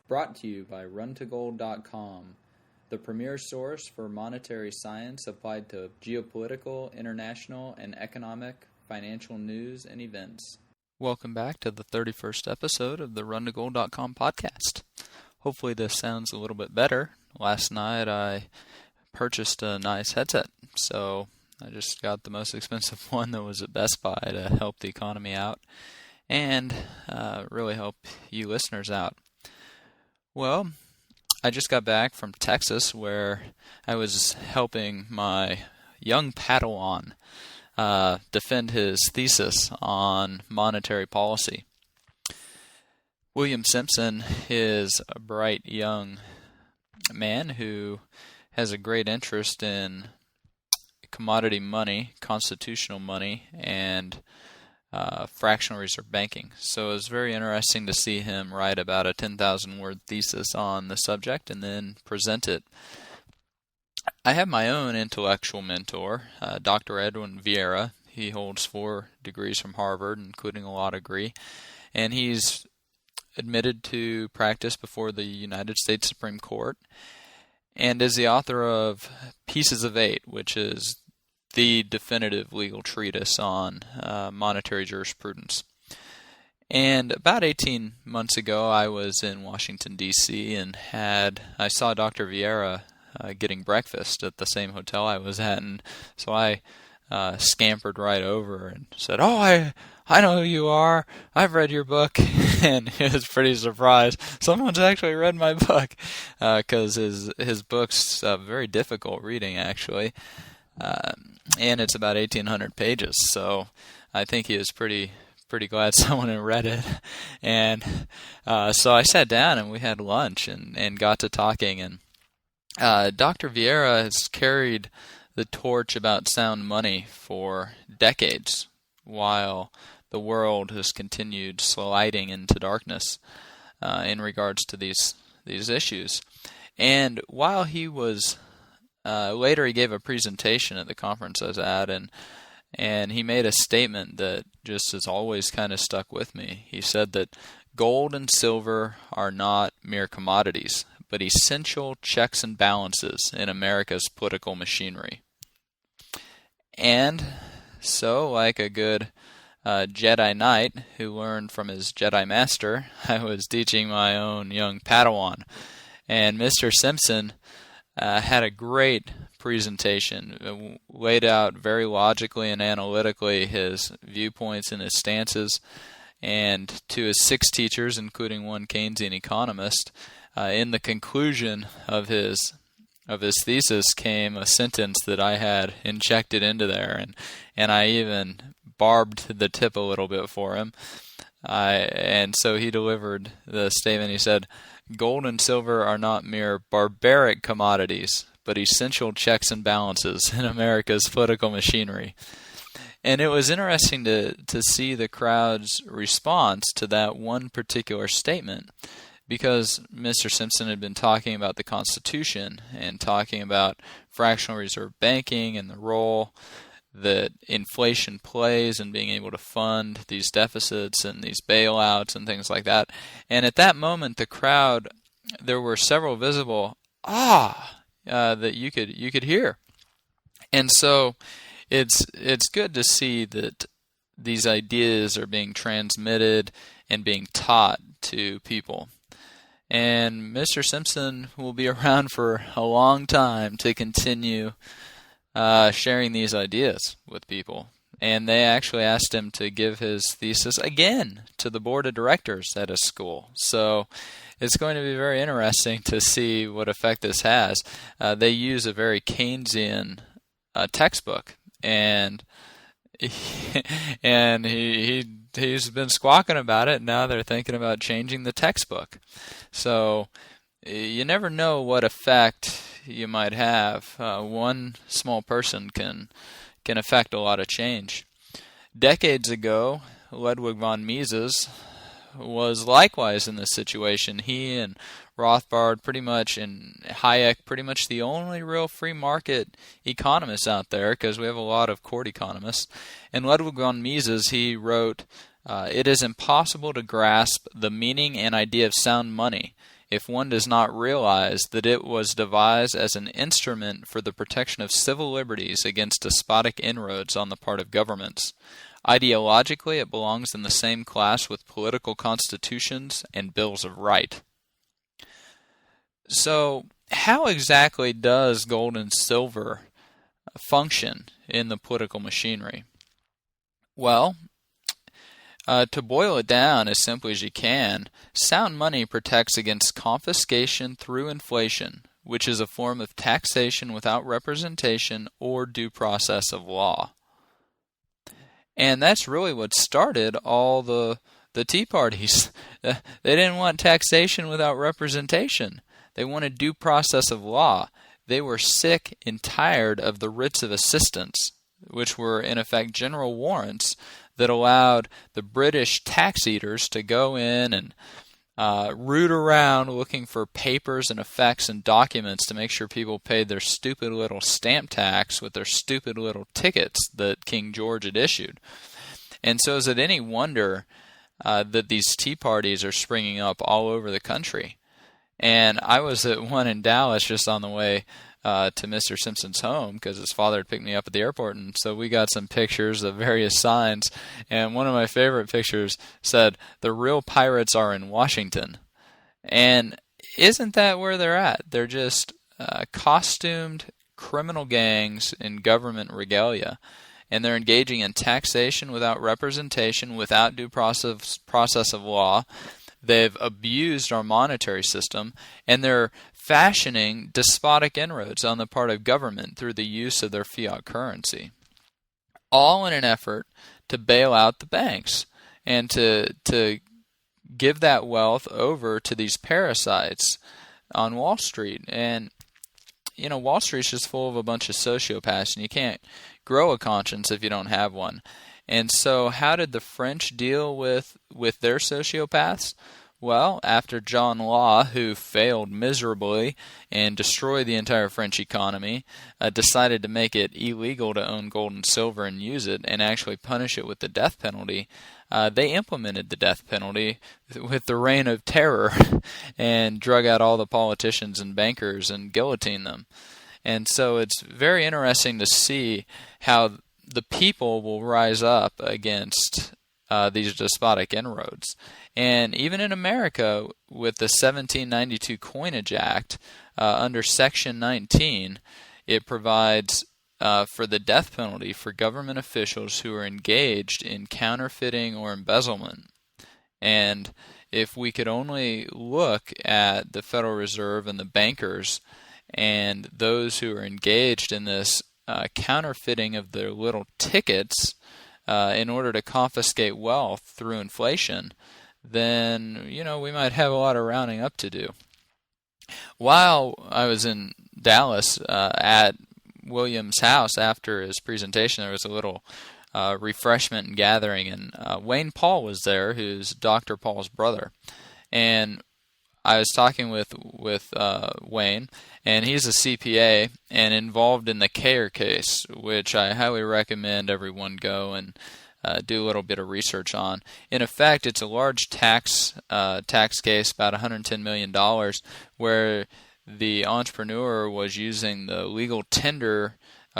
Brought to you by runtogold.com, the premier source for monetary science applied to geopolitical, international, and economic, financial news and events. Welcome back to the 31st episode of the runtogold.com podcast. Hopefully this sounds a little bit better. Last night I purchased a nice headset, so I just got the most expensive one that was at Best Buy to help the economy out and really help you listeners out. Well, I just got back from Texas where I was helping my young Padawan defend his thesis on monetary policy. William Simpson is a bright young man who has a great interest in commodity money, constitutional money, and fractional reserve banking. So it was very interesting to see him write about a 10,000-word thesis on the subject and then present it. I have my own intellectual mentor, Dr. Edwin Vieira. He holds 4 degrees from Harvard, including a law degree, and he's admitted to practice before the United States Supreme Court and is the author of Pieces of 8, which is the definitive legal treatise on monetary jurisprudence. And about 18 months ago, I was in Washington, D.C., and I saw Dr. Vieira getting breakfast at the same hotel I was at, and so I scampered right over and said, "Oh, I know who you are. I've read your book." And he was pretty surprised. Someone's actually read my book, because his book's very difficult reading, actually. And it's about 1,800 pages, so I think he was pretty glad someone had read it. And so I sat down and we had lunch and got to talking. And Dr. Vieira has carried the torch about sound money for decades, while the world has continued sliding into darkness in regards to these issues. And while he was later, he gave a presentation at the conference I was at, and he made a statement that just has always kind of stuck with me. He said that gold and silver are not mere commodities, but essential checks and balances in America's political machinery. And so, like a good Jedi Knight who learned from his Jedi Master, I was teaching my own young Padawan. And Mr. Simpson had a great presentation, laid out very logically and analytically his viewpoints and his stances, and to his 6 teachers, including one Keynesian economist, in the conclusion of his thesis came a sentence that I had injected into there, and I even barbed the tip a little bit for him. And so he delivered the statement. He said, "Gold and silver are not mere barbaric commodities, but essential checks and balances in America's political machinery." And it was interesting to see the crowd's response to that one particular statement, because Mr. Simpson had been talking about the Constitution and talking about fractional reserve banking and the role that inflation plays in being able to fund these deficits and these bailouts and things like that. And at that moment, the crowd, there were several visible that you could hear. And so it's good to see that these ideas are being transmitted and being taught to people. And Mr. Simpson will be around for a long time to continue sharing these ideas with people. And they actually asked him to give his thesis again to the board of directors at his school. So it's going to be very interesting to see what effect this has. They use a very Keynesian textbook, and he's been squawking about it. Now they're thinking about changing the textbook. So you never know what effect you might have. One small person can affect a lot of change. Decades ago, Ludwig von Mises was likewise in this situation. He and Rothbard and Hayek, pretty much the only real free market economists out there, because we have a lot of court economists. And Ludwig von Mises, he wrote, "It is impossible to grasp the meaning and idea of sound money if one does not realize that it was devised as an instrument for the protection of civil liberties against despotic inroads on the part of governments. Ideologically, it belongs in the same class with political constitutions and bills of right. So, how exactly does gold and silver function in the political machinery? Well, to boil it down as simply as you can, sound money protects against confiscation through inflation, which is a form of taxation without representation or due process of law. And that's really what started all the Tea Parties. They didn't want taxation without representation. They wanted due process of law. They were sick and tired of the writs of assistance, which were in effect general warrants that allowed the British tax eaters to go in and root around looking for papers and effects and documents to make sure people paid their stupid little stamp tax with their stupid little tickets that King George had issued. And so is it any wonder that these tea parties are springing up all over the country? And I was at one in Dallas just on the way to Mr. Simpson's home because his father had picked me up at the airport, and so we got some pictures of various signs, and one of my favorite pictures said, "The real pirates are in Washington." And isn't that where they're at? They're just costumed criminal gangs in government regalia, and they're engaging in taxation without representation, without due process of law. They've abused our monetary system, and they're fashioning despotic inroads on the part of government through the use of their fiat currency, all in an effort to bail out the banks and to give that wealth over to these parasites on Wall Street. And, you know, Wall Street's just full of a bunch of sociopaths, and you can't grow a conscience if you don't have one. And so how did the French deal with their sociopaths? Well, after John Law, who failed miserably and destroyed the entire French economy, decided to make it illegal to own gold and silver and use it and actually punish it with the death penalty, they implemented the death penalty with the reign of terror and drug out all the politicians and bankers and guillotined them. And so it's very interesting to see how the people will rise up against these despotic inroads. And even in America, with the 1792 Coinage Act, under Section 19, it provides for the death penalty for government officials who are engaged in counterfeiting or embezzlement. And if we could only look at the Federal Reserve and the bankers and those who are engaged in this counterfeiting of their little tickets in order to confiscate wealth through inflation, then, you know, we might have a lot of rounding up to do. While I was in Dallas at William's house after his presentation, there was a little refreshment and gathering, and Wayne Paul was there, who's Dr. Paul's brother. And I was talking with Wayne, and he's a CPA and involved in the Kayer case, which I highly recommend everyone go and do a little bit of research on. In effect, it's a large tax case, about $110 million, where the entrepreneur was using the legal tender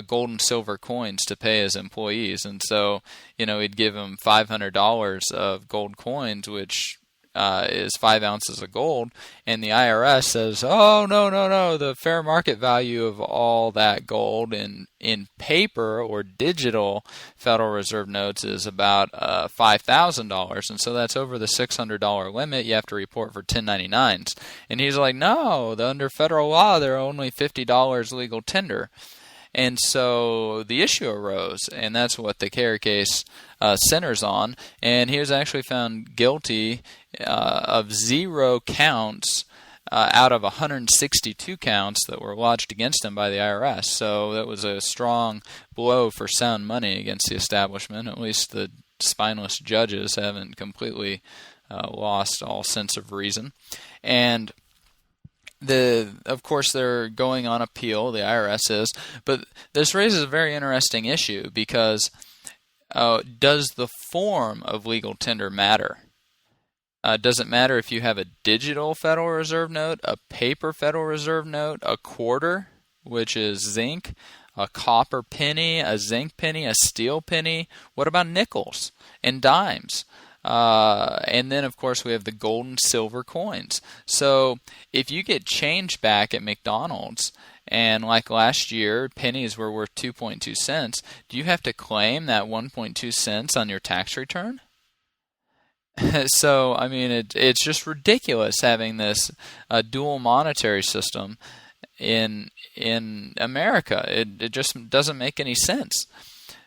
gold and silver coins to pay his employees. And so, you know, he'd give them $500 of gold coins, which is 5 ounces of gold, and the IRS says, oh, no, the fair market value of all that gold in paper or digital Federal Reserve notes is about $5,000, and so that's over the $600 limit. You have to report for 1099s. And he's like, no, under federal law, they're only $50 legal tender. And so the issue arose, and that's what the Kayer case centers on. And he was actually found guilty of 0 counts out of 162 counts that were lodged against him by the IRS. So that was a strong blow for sound money against the establishment. At least the spineless judges haven't completely lost all sense of reason. And of course, they're going on appeal, the IRS is, but this raises a very interesting issue because does the form of legal tender matter? Doesn't matter if you have a digital Federal Reserve note, a paper Federal Reserve note, a quarter, which is zinc, a copper penny, a zinc penny, a steel penny. What about nickels and dimes? And then, of course, we have the gold and silver coins. So if you get change back at McDonald's, and like last year, pennies were worth 2.2 cents, do you have to claim that 1.2 cents on your tax return? So, I mean, it's just ridiculous having this dual monetary system in America. It just doesn't make any sense.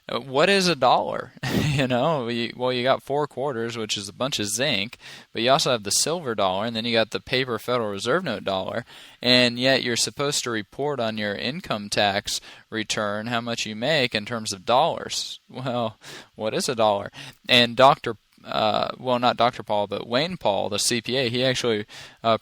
What is a dollar? You got 4 quarters, which is a bunch of zinc, but you also have the silver dollar, and then you got the paper Federal Reserve note dollar, and yet you're supposed to report on your income tax return how much you make in terms of dollars. Well, what is a dollar? And not Dr. Paul, but Wayne Paul, the CPA, he actually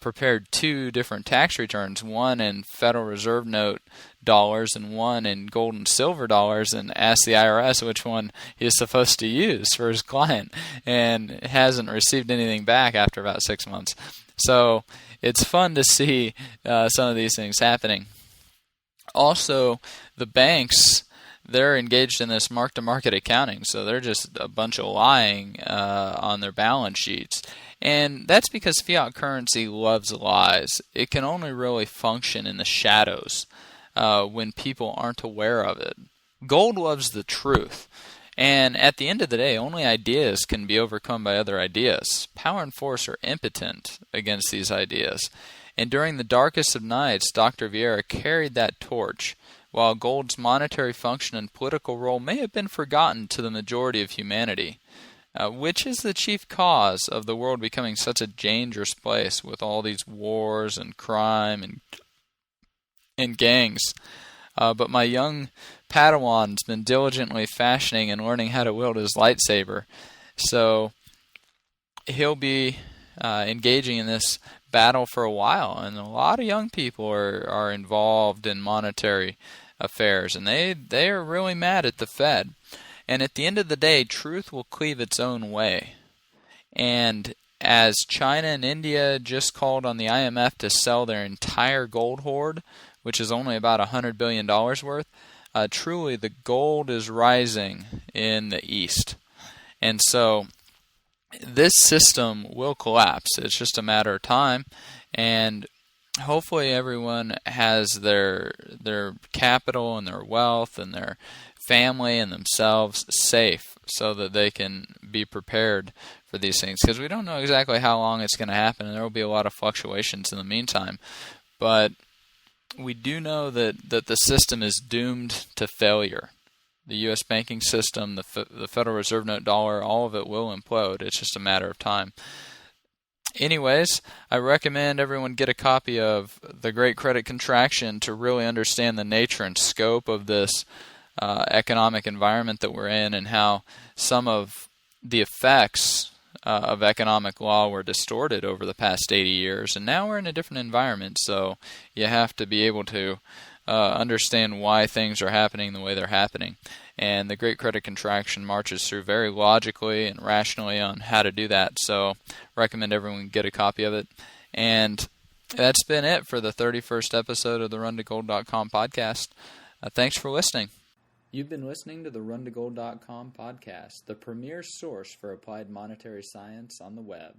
prepared 2 different tax returns, one in Federal Reserve note dollars and one in gold and silver dollars, and asked the IRS which one he is supposed to use for his client, and hasn't received anything back after about 6 months. So it's fun to see some of these things happening. Also, the banks, they're engaged in this mark-to-market accounting, so they're just a bunch of lying on their balance sheets. And that's because fiat currency loves lies. It can only really function in the shadows when people aren't aware of it. Gold loves the truth. And at the end of the day, only ideas can be overcome by other ideas. Power and force are impotent against these ideas. And during the darkest of nights, Dr. Vieira carried that torch, while gold's monetary function and political role may have been forgotten to the majority of humanity, which is the chief cause of the world becoming such a dangerous place with all these wars and crime and gangs. But my young Padawan's been diligently fashioning and learning how to wield his lightsaber, so he'll be engaging in this battle for a while, and a lot of young people are involved in monetary affairs, and they are really mad at the Fed. And at the end of the day, truth will cleave its own way. And as China and India just called on the IMF to sell their entire gold hoard, which is only about $100 billion worth, truly the gold is rising in the East. And so this system will collapse. It's just a matter of time, and hopefully everyone has their capital and their wealth and their family and themselves safe so that they can be prepared for these things, because we don't know exactly how long it's going to happen, and there will be a lot of fluctuations in the meantime. But we do know that the system is doomed to failure. The U.S. banking system, the Federal Reserve note dollar, all of it will implode. It's just a matter of time. Anyways, I recommend everyone get a copy of The Great Credit Contraction to really understand the nature and scope of this economic environment that we're in, and how some of the effects of economic law were distorted over the past 80 years. And now we're in a different environment, so you have to be able to understand why things are happening the way they're happening. And the Great Credit Contraction marches through very logically and rationally on how to do that. So recommend everyone get a copy of it. And that's been it for the 31st episode of the RunToGold.com podcast. Thanks for listening. You've been listening to the RunToGold.com podcast, the premier source for applied monetary science on the web.